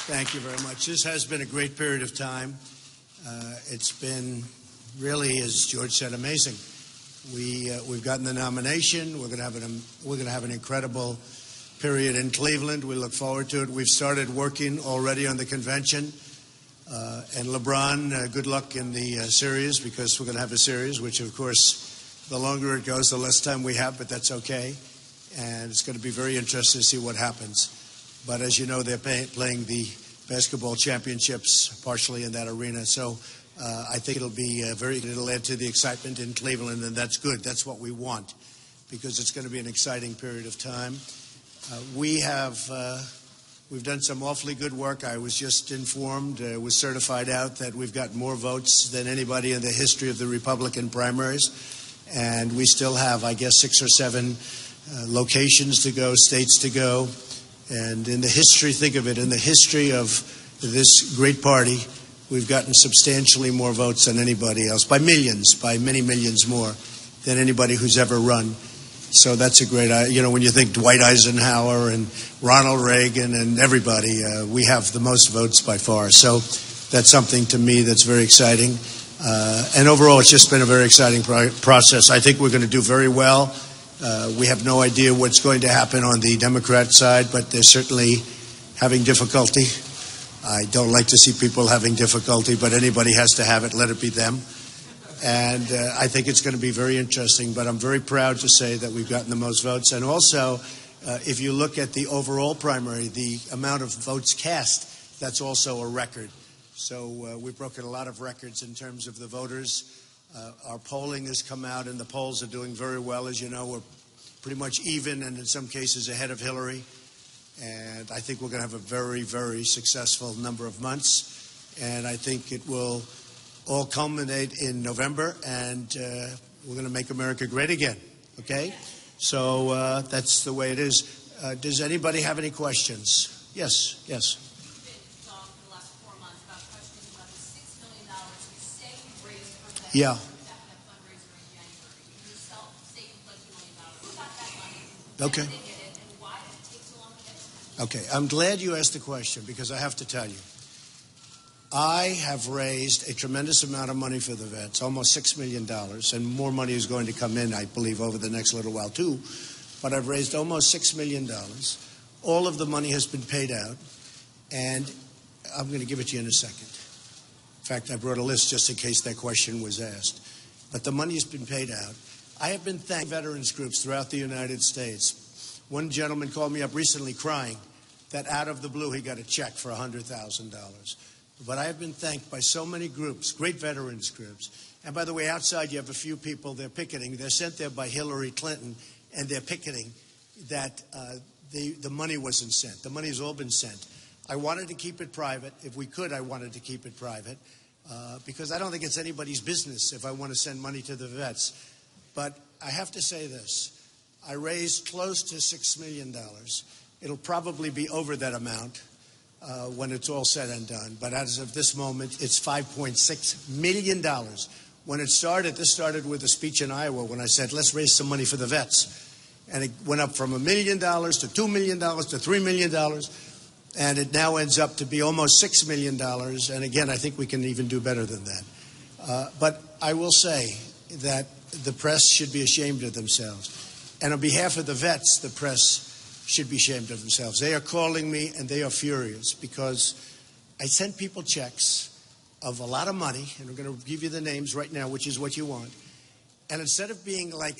Thank you very much. This has been a great period of time. It's been really, as George said, amazing. We've gotten the nomination. We're going to have an incredible period in Cleveland. We look forward to it. We've started working already on the convention. And LeBron, good luck in the series, because we're going to have a series, which, of course, the longer it goes, the less time we have, but that's okay. And it's going to be very interesting to see what happens. But as you know, they're playing the basketball championships partially in that arena. So I think it'll add to the excitement in Cleveland, and that's good. That's what we want, because it's going to be an exciting period of time. We've done some awfully good work. I was just informed, was certified out that we've got more votes than anybody in the history of the Republican primaries. And we still have, I guess, 6 or 7 locations to go, states to go. And in the history, think of it, in the history of this great party, we've gotten substantially more votes than anybody else, by millions, by many millions more than anybody who's ever run. So that's a great, when you think Dwight Eisenhower and Ronald Reagan and everybody, we have the most votes by far. So that's something to me that's very exciting. And overall, it's just been a very exciting process. I think we're going to do very well. We have no idea what's going to happen on the Democrat side, but they're certainly having difficulty. I don't like to see people having difficulty, but anybody has to have it. Let it be them. And I think it's going to be very interesting, but I'm very proud to say that we've gotten the most votes. And also, if you look at the overall primary, the amount of votes cast, that's also a record. So we've broken a lot of records in terms of the voters. Our polling has come out, and the polls are doing very well. As you know, we're pretty much even, and in some cases ahead of Hillary. And I think we're going to have a very, very successful number of months. And I think it will all culminate in November, and we're going to make America great again. Okay? So that's the way it is. Does anybody have any questions? Yes, yes. Yeah. Okay. Okay. I'm glad you asked the question, because I have to tell you, I have raised a tremendous amount of money for the vets, almost $6 million, and more money is going to come in, I believe, over the next little while, too. But I've raised almost $6 million. All of the money has been paid out, and I'm going to give it to you in a second. In fact, I brought a list just in case that question was asked. But the money has been paid out. I have been thanking veterans groups throughout the United States. One gentleman called me up recently crying that out of the blue he got a check for $100,000. But I have been thanked by so many groups, great veterans groups. And by the way, outside you have a few people, they're picketing. They're sent there by Hillary Clinton, and they're picketing that the money wasn't sent. The money has all been sent. I wanted to keep it private. If we could, I wanted to keep it private, because I don't think it's anybody's business if I want to send money to the vets. But I have to say this. I raised close to $6 million. It'll probably be over that amount when it's all said and done. But as of this moment, it's $5.6 million. When it started, this started with a speech in Iowa when I said, let's raise some money for the vets. And it went up from $1 million to $2 million to $3 million. And it now ends up to be almost $6 million. And again, I think we can even do better than that. But I will say that the press should be ashamed of themselves. And on behalf of the vets, the press should be ashamed of themselves. They are calling me, and they are furious, because I sent people checks of a lot of money, and we're going to give you the names right now, which is what you want. And instead of being like